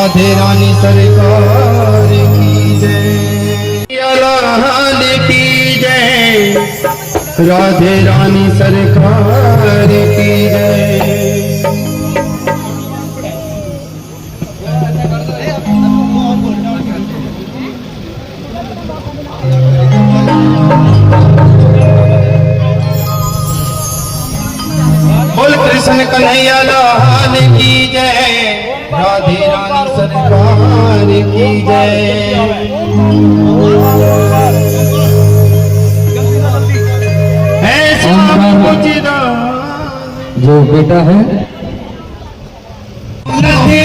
राधे रानी सरकार की जय, लाल की जय, राधे रानी सरकार की जय। बोल कृष्ण कन्हैया लाल की जय, राधे रानी सरकार की जय। जो बेटा है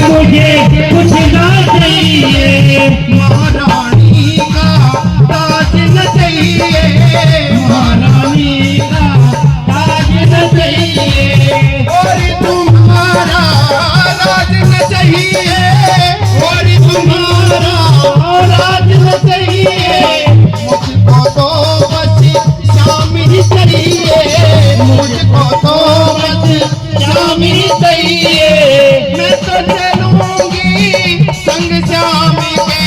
मुझे कुछ ना चाहिए, महारानी का ताज न चाहिए, महारानी का ताज न चाहिए, और तुम्हारा राज न चाहिए, और तुम्हारा राज न चाहिए। मुझको तो बस शाम ही चाहिए, मुझको तो बस शाम ही चाहिए। मैं तो चलूंगी संग श्याम के,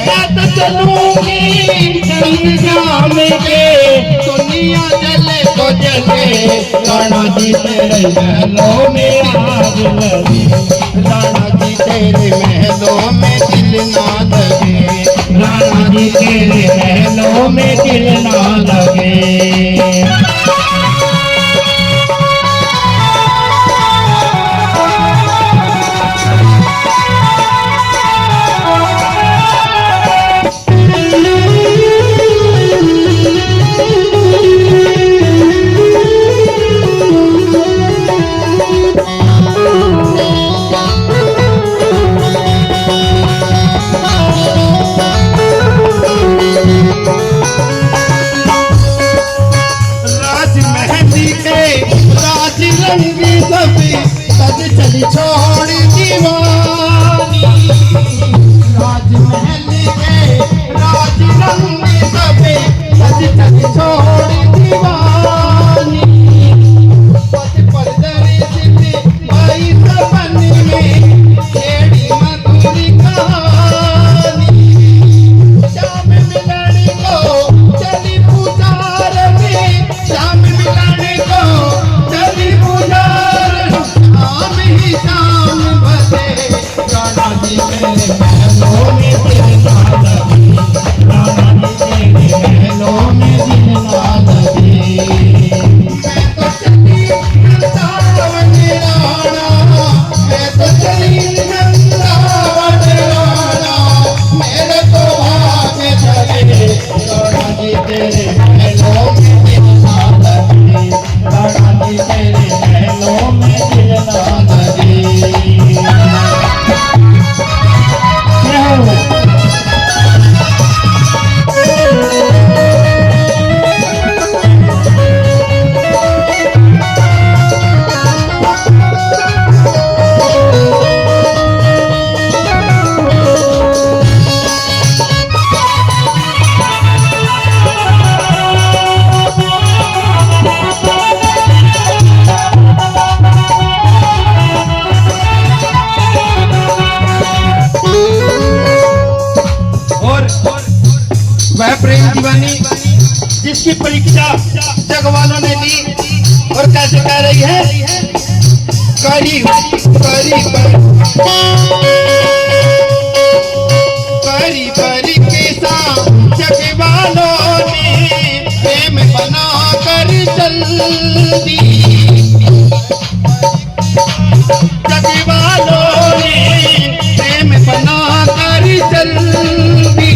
मैं तो चलूंगी संग श्याम के। दुनिया जले तो जले, राणा जी तेरे महलों में आग लगे, राणा जी तेरे महलों में दिल ना लगे, राणा जी तेरे महलों में दिल ना लगे। रंगी सभी सज चली छोड़ी दीवानी, राजमहल के राज रंगी सभी सज चली छोड़ी दीवानी। पद पर दरी सिद्धि भाई सपन में छेड़ी मधुरी कहानी। श्याम मिलन को चली पुकार में, श्याम मिलन को चली शाम ही शाम बसे, राणा जी तेरे महलों में दिल ना लगे, राणा जी तेरे महलों में दिल ना लगे। मैं तो चली वृंदावन राणा, मैं तो चली वृंदावन राणा, मेरे तो भाग्य चले, राणा जी तेरे महलों में दिल ना लगे, राणा जी तेरे महलों में दिल ना लगे। वह प्रेम दीवानी जिसकी परीक्षा जग वालों ने ली, और कैसे कह रही है, करी करी करी परीक्षा जग वालों ने प्रेम बना कर चल दी, जग वालों ने प्रेम बना कर चल दी।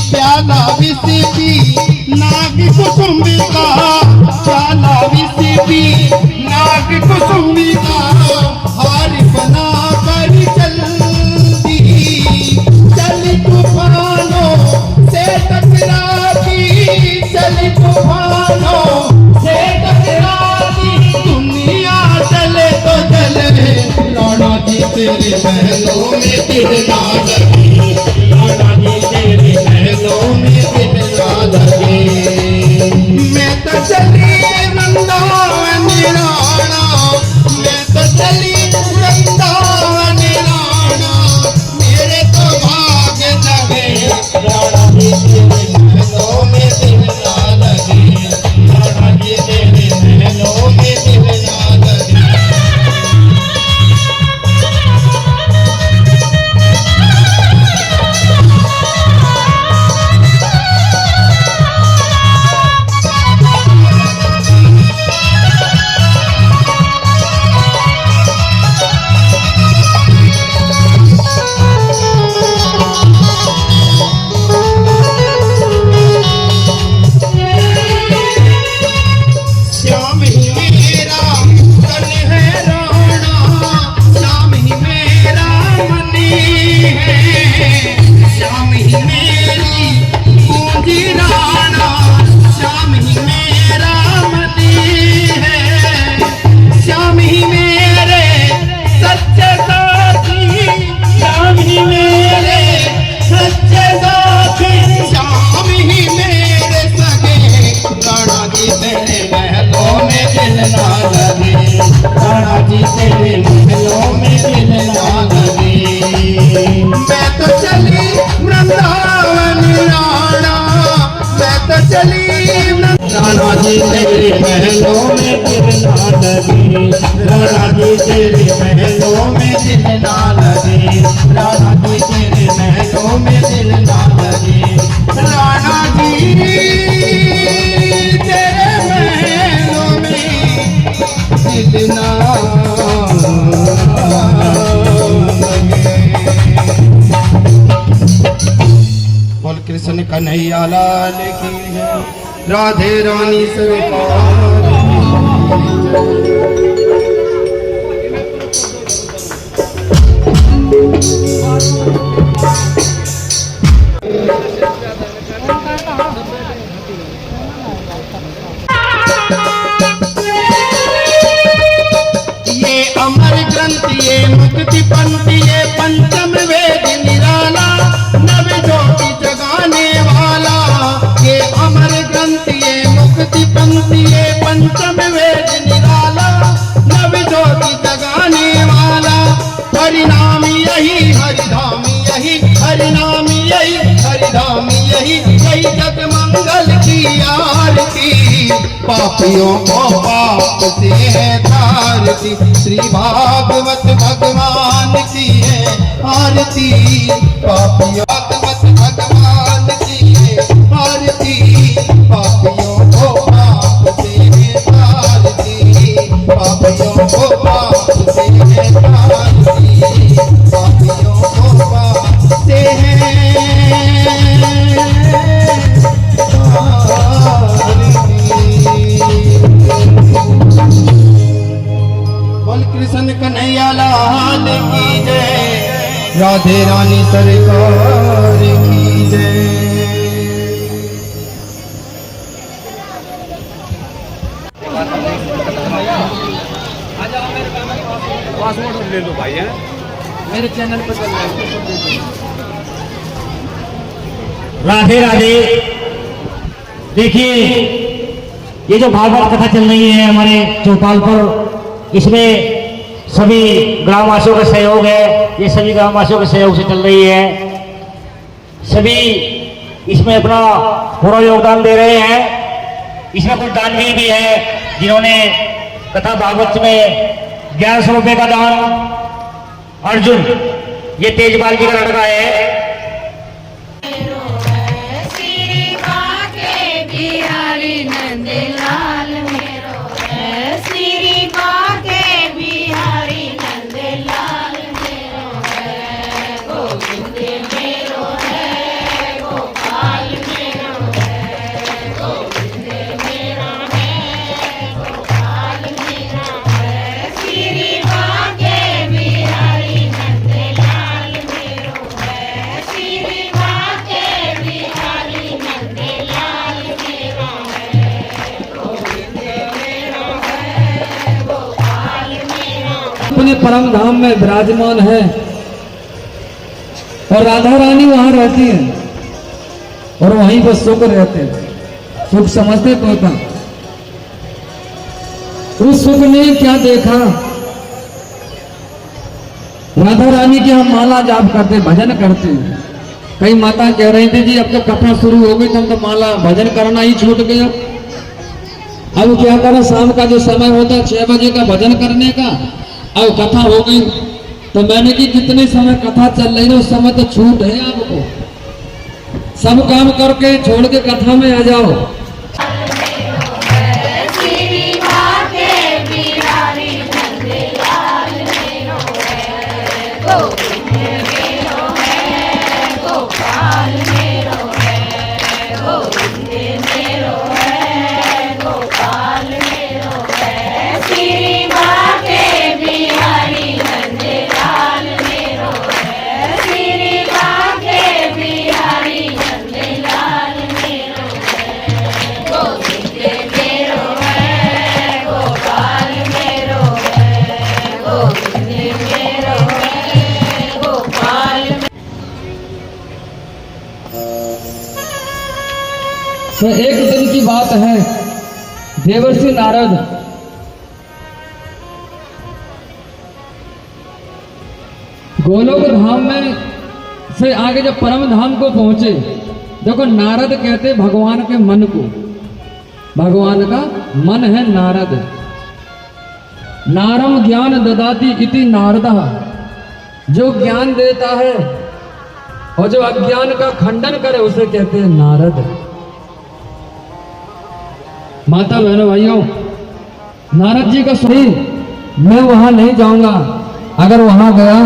प्याला विसी नाग कुसुम्बी का, प्याला विसी नाग कुसुम्बी का, हार बना कर चल दी। चली तूफानों से टकराती, चली तूफानों से टकराती, दुनिया चले तो चले, राणा जी तेरे महलों में दिल ना लगे, राणा जी तेरे महलों में दिल ना लगे। मैं तो चली वृंदावन राणा, मैं तो चली वृंदावन राणा, तेरे महलों में दिल ना लगे, राधा जी तेरे महलों में दिल ना लगे, राधा जी तेरे महलों में दिल ना लगे, राधा जी तेरे महलों में दिल ना बोल कृष्ण कन्हैया लाल की जय, राधे रानी सरकार ये अमर ग्रंथ ये मुक्ति पंथी ये पंचम वेद निराला, नव ज्योति जगाने वाला, ये अमर ग्रंथ ये मुक्ति पंथी ये पंचम वेद निराला, नव ज्योति जगाने वाला, हरिनाम यही हरिधाम यही, हरिनाम यही हरिधाम यही, यही जग मंगल की आरती, पापियों को पाप से है तारती, श्री भागवत भगवान की है आरती, पापियों भागवत भगवान की है आरती, पापियों को पाप से है तारती, पापियों को पाप से है तारती, पापियों को पाप से है बोल कृष्ण कन्हैया लाल की जय, राधे रानी सरकार की जय। पासपोर्ट ले लो भाई है मेरे चैनल पर चल रहा है। राधे राधे। देखिए ये जो भागवत कथा चल रही है हमारे चौपाल पर, इसमें सभी ग्रामवासियों का सहयोग है, ये सभी ग्रामवासियों के सहयोग से चल रही है, सभी इसमें अपना पूरा योगदान दे रहे हैं। इसमें कुछ दानवीर भी है जिन्होंने कथा भागवत में 1100 रुपये का दान, अर्जुन ये तेजपाल जी का लड़का है, अपने परम धाम में विराजमान है और राधा रानी वहां रहती है और वहीं पर सुख रहते हैं, सुख समझते तोता। उस सुख ने क्या देखा, राधा रानी की हम माला जाप करते भजन करते हैं। कई माता कह रही थी जी अब तो कथा शुरू हो गई तो हम तो माला भजन करना ही छूट गया। अब क्या करें, शाम का जो समय होता है 6 बजे का भजन करने का, अब कथा हो गई तो मैंने कि कितने समय कथा चल रही है उस समय तो छूट है आपको, सब काम करके छोड़ के कथा में आ जाओ। तो एक दिन की बात है, देवर्षि नारद गोलोक धाम में से आगे जब परम धाम को पहुंचे, देखो नारद कहते भगवान के मन को, भगवान का मन है नारद। नारम ज्ञान ददाति इति नारद, जो ज्ञान देता है और जो अज्ञान का खंडन करे उसे कहते हैं नारद। माता बहनों भाइयों, नारद जी का शरीर मैं वहां नहीं जाऊंगा, अगर वहां गया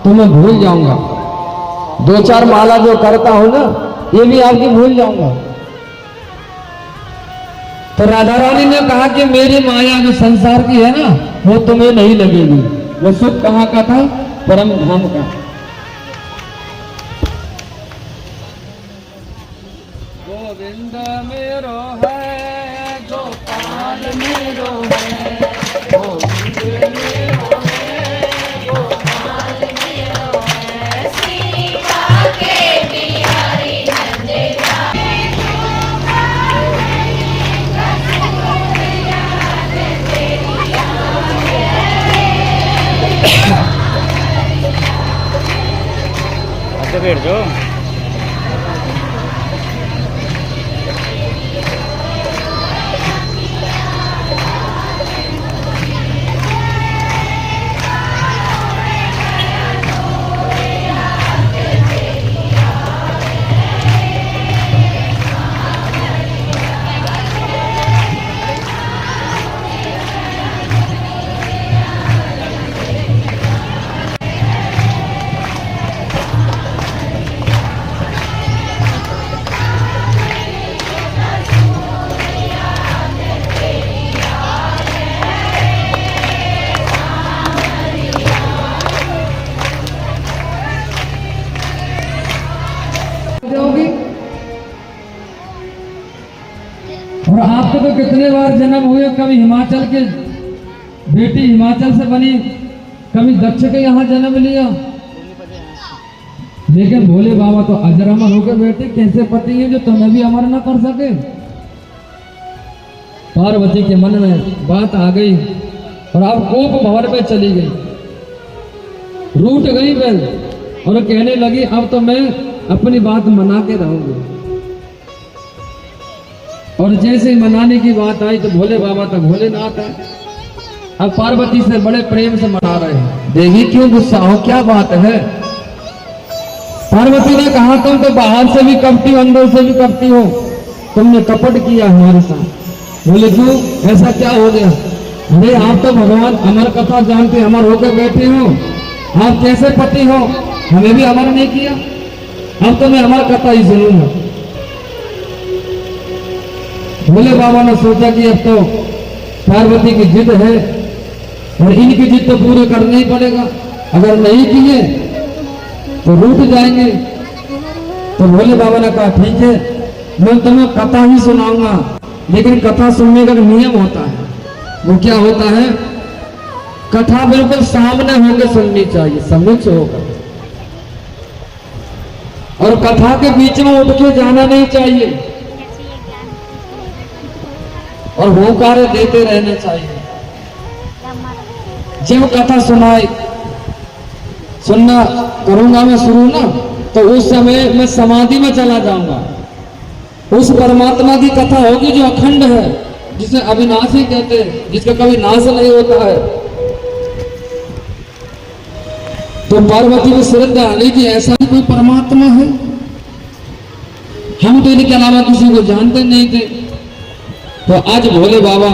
तो मैं भूल जाऊंगा। 2-4 माला जो करता हूं ना, ये भी आपकी भूल जाऊंगा। तो राधा रानी ने कहा कि मेरी माया जो संसार की है ना, वो तुम्हें नहीं लगेगी। वो सुख कहाँ का था? परम धाम का। गोविंद मेरो है, गोपाल मेरो है, गोविंद मेरो है, गोपाल मेरो है, सीता के बिहारी नंदलाल। अच्छा बैठ जाओ। और आपको तो कितने बार जन्म हुए, कभी हिमाचल के बेटी हिमाचल से बनी, कभी दक्ष के यहाँ जन्म लिया, लेकिन भोले बाबा तो अजर अमर होकर बैठे। कैसे पति हैं जो तुम्हें भी अमर न कर सके? पार्वती के मन में बात आ गई और अब कोप भंवर पे चली गई, रूठ गई वह और कहने लगी अब तो मैं अपनी बात मना के रहूंगी। और जैसे ही मनाने की बात आई तो भोले बाबा तक भोलेनाथ है, अब पार्वती से बड़े प्रेम से मना रहे हैं। देवी क्यों गुस्सा हो, क्या बात है? पार्वती ने कहा तुम तो बाहर से भी कपटी हो, अंदर से भी कपटी हो, तुमने कपट किया हमारे साथ। बोले क्यों, ऐसा क्या हो गया? अरे आप तो भगवान अमर कथा जानते, अमर होकर बैठे हो, आप कैसे पति हो? हमें भी अमर नहीं किया, अब तो मैं अमर कथा ही सुनूंगा। भोले बाबा ने सोचा कि अब तो पार्वती की जिद है और इनकी जिद तो पूरे करना ही पड़ेगा, अगर नहीं किए तो रूठ जाएंगे। तो भोले बाबा ने कहा ठीक है, मैं तुम्हें कथा ही सुनाऊंगा, लेकिन कथा सुनने का नियम होता है। वो क्या होता है? कथा बिल्कुल सामने होकर सुननी चाहिए, सम्मुख होकर, और कथा के बीच में उठ के जाना नहीं चाहिए और होकार देते रहना चाहिए। जब कथा सुनना करूंगा मैं शुरू ना, तो उस समय मैं समाधि में चला जाऊंगा। उस परमात्मा की कथा होगी जो अखंड है, जिसे अविनाशी कहते हैं, जिसका कभी नाश नहीं होता है। तो पार्वती को श्रद्धा आने की ऐसा ही कोई परमात्मा है, हम तो इनके अलावा किसी को जानते नहीं थे। तो आज भोले बाबा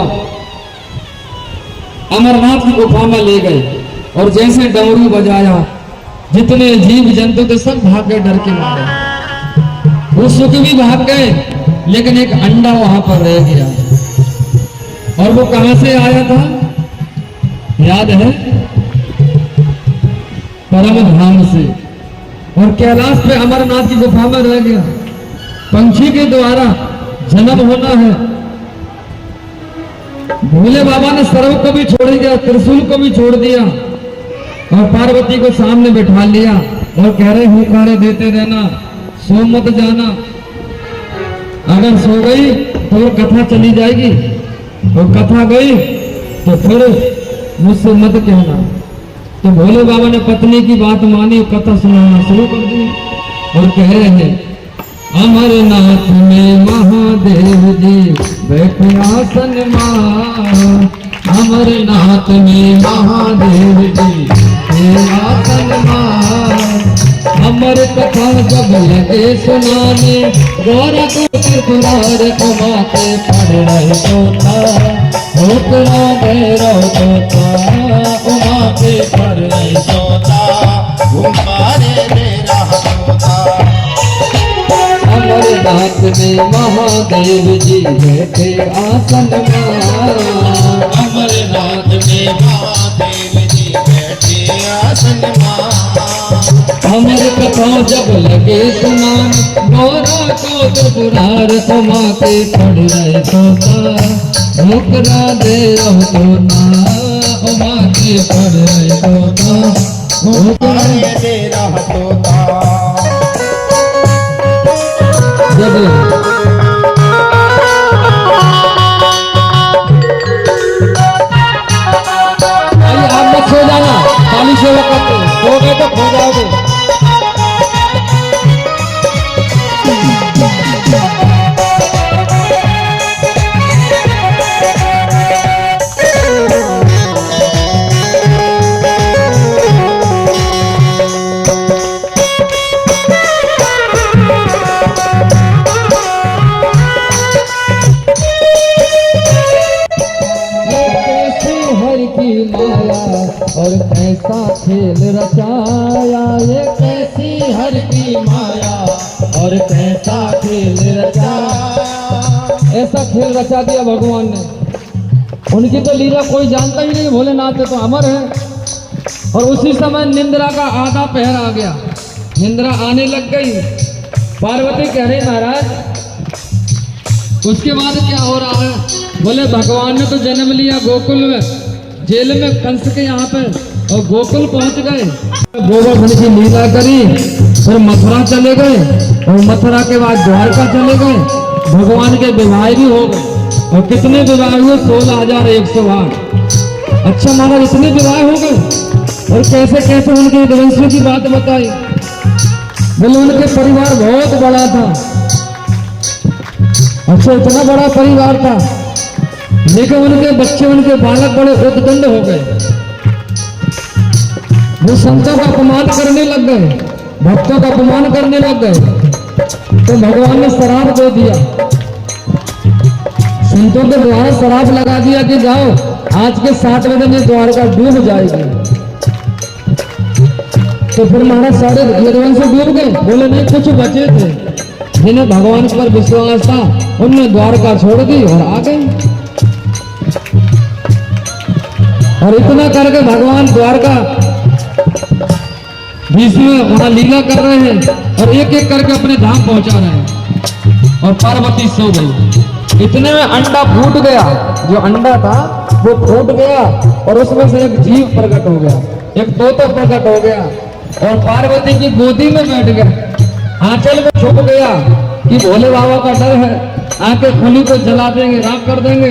अमरनाथ की गुफा में ले गए और जैसे डमरू बजाया, जितने जीव जंतु थे सब भाग गए डर के मारे। वो सुख भी भाग गए, लेकिन एक अंडा वहां पर रह गया। और वो कहां से आया था याद है? परम धाम से। और कैलाश पे अमरनाथ की गुफा में रह गया। पंछी के द्वारा जन्म होना है। भोले बाबा ने सर्व को भी छोड़ दिया, त्रिशूल को भी छोड़ दिया और पार्वती को सामने बैठा लिया और कह रहे हुकारे देते रहना, सो मत जाना, अगर सो गई तो कथा चली जाएगी, और कथा गई तो फिर मुझसे मत कहना। तो भोले बाबा ने पत्नी की बात मानी, कथा सुनाना शुरू कर दी और कह रहे हैं अमरनाथ में महादेव जी बैठे आसन मां। अमरनाथ में महादेव जी बैठे आसन मां। अमर कथा जब लगे सुनाने गौरा को त्रिपुरार कमाते पढ़ रहे तोता। होतना भैरव तोता उमा के पढ़ रहे तोता घुमारे दे रहा तोता। अमरनाथ में महादेव जी बैठे आसन मां। अमरनाथ में महादेव जी बैठे आसन मां। अमर कथा जब लगे सुनान गौरा को त्रिपुरार समा के पढ़ रहे तोता। मुकरा दे तोता उमा के पढ़ रहे तोता। घुमारे दे रहा तोता। जब आइए आप मत सो जाना, काली सेवा करते सो गए तो खो जाओगे। और कैसा खेल रचाया ये कैसी हर की माया। और कैसा खेल रचाया ऐसा खेल रचा दिया भगवान ने। उनकी तो लीला कोई जानता ही नहीं। भोलेनाथ तो अमर है। और उसी समय निंद्रा का आधा पहर आ गया। निंद्रा आने लग गई। पार्वती कह रही महाराज उसके बाद क्या हो रहा है? बोले भगवान ने तो जन्म लिया गोकुल में, जेल में कंस के यहाँ पे, और गोकुल पहुंच गए। गोवर्धन की लीला करी, फिर मथुरा चले गए, और मथुरा के बाद द्वारका चले गए। भगवान के विवाह भी हो गए। और कितने विवाह हुए? 16,108। अच्छा महाराज इतने विवाह हो गए। और कैसे कैसे उनके वंश की बात बताई। बोले उनके परिवार बहुत बड़ा था। अच्छा इतना बड़ा परिवार था, लेकिन उनके बच्चे उनके बालक बड़े उद्दंड हो गए। वो संतों का अपमान करने लग गए, भक्तों का अपमान करने लग गए। तो भगवान ने शराब दे दिया। संतों के द्वारा शराब लगा दिया कि जाओ आज के 7 बजे में द्वारका डूब जाएगी। तो फिर महाराज सारे यदुवंश से डूब गए। बोले नहीं कुछ बचे थे जिन्हें भगवान पर विश्वास था, उनने द्वारका छोड़ दी और आ गए। और इतना करके भगवान द्वारका बीच में वहां लीला कर रहे हैं और एक एक करके अपने धाम पहुंचा रहे हैं। और पार्वती सो गई। इतने में अंडा फूट गया। जो अंडा था वो फूट गया और उसमें से एक जीव प्रकट हो गया, एक तोता प्रकट हो गया और पार्वती की गोदी में बैठ गया। आंचल में छुप गया कि भोले बाबा का डर है, आके खूनी को जला देंगे, राख कर देंगे।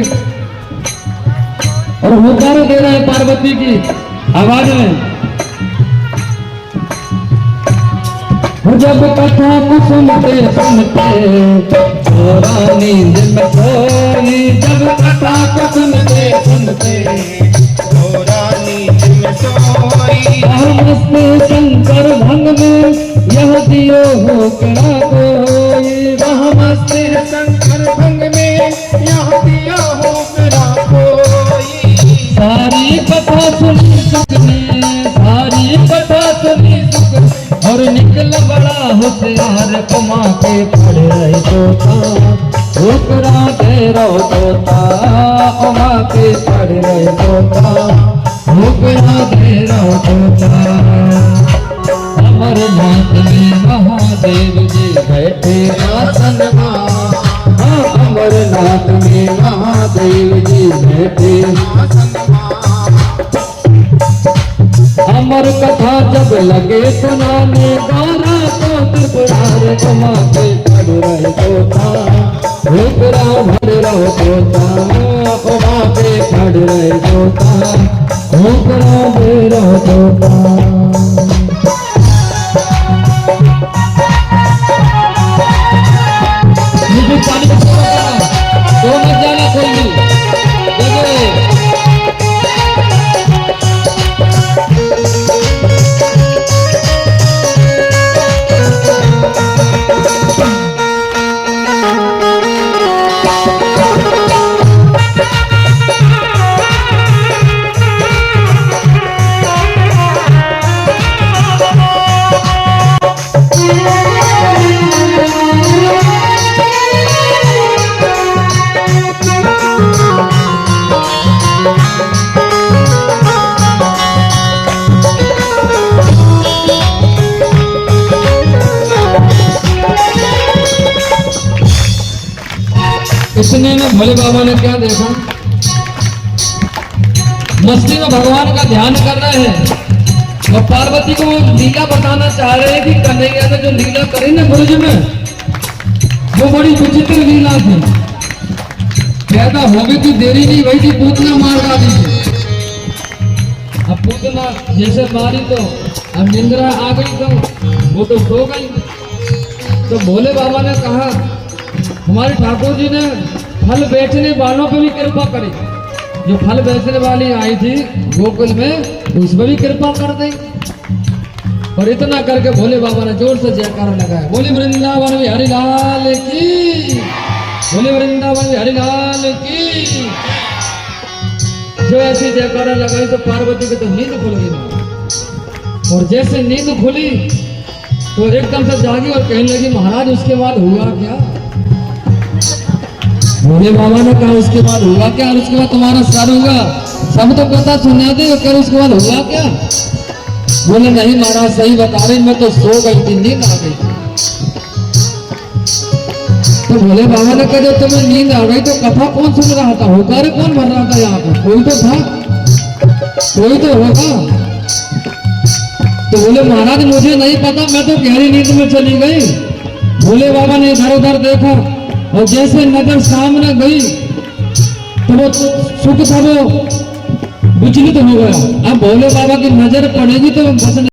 और हुंकार दे रहे हैं पार्वती की आवाज में। जब कथा को सुनते सुनते थोड़ा नींद में सोई। जब कथा को सुनते सुनते थोड़ा नींद में सोई। मस्ते शंकर भंग में यह दियो हो कड़ा कोई। मस्ते शंकर भंग में यहाँ दिया हो कड़ा कोई। सारी कथा सुनी सुखने, सारी कथा सुनी सुखने और निकल बड़ा होशियार कमा के पढ़ रहे तोता। ओकरा दे रहो तोता कमा के पढ़ रहे तोता। ओकरा दे रहो तोता। अमरनाथ में महादेव जी बैठे आसन मां। हाँ अमरनाथ में महादेव जी बैठे आसन मां। अमर कथा जब लगे सुनाने गौरा को त्रिपुरार कमा के पढ़ रहे तोता। रुकरा भर रहो तोता कमा के पढ़ रहे तोता। रुकरा दे रहो तोता। इतने में भोले बाबा ने क्या देखा, मस्ती में भगवान का ध्यान कर रहे हैं और पार्वती को वो लीला बताना चाह रहे हैं कि कन्हैया ने जो लीला करी ना ब्रज में, वो बड़ी विचित्र लीला थी। पैदा हो गई थी, देरी नहीं भई थी, पूतना मार डाली थी। अब पूतना जैसे मारी तो अब निंद्रा आ गई तो वो तो सो गई। तो भोले बाबा ने कहा हमारे ठाकुर जी ने फल बेचने वालों पे भी कृपा करी, जो फल बेचने वाली आई थी गोकुल में उस पर भी कृपा कर दी। और इतना करके भोले बाबा ने जोर से जयकारा लगाया, बोले वृंदावन में हरि लाल की, बोले वृंदावन में हरि लाल की। जो ऐसी जयकारा लगाई तो पार्वती की तो नींद खुल गई। और जैसे नींद खुली तो एकदम से जागी और कहने लगी महाराज उसके बाद हुआ क्या? भोले बाबा ने कहा उसके बाद हुआ क्या? और उसके बाद तुम्हारा सर हुआ, सब तो कथा सुना दे, कर उसके बाद हुआ क्या? बोले नहीं महाराज सही बता रहे, मैं तो सो गई थी, नींद आ गई। तो भोले बाबा ने कहा जब तुम्हें नींद आ गई तो कथा कौन सुन रहा था, होकार कौन भर रहा था यहाँ पर? कोई तो था, कोई तो होगा। तो बोले महाराज मुझे नहीं पता, मैं तो गहरी नींद में चली गई। भोले बाबा ने इधर उधर देखा और जैसे नजर सामने गई तो वो सुख था वो विचलित हो गया। अब भोले बाबा की नजर पड़ेगी तो बचने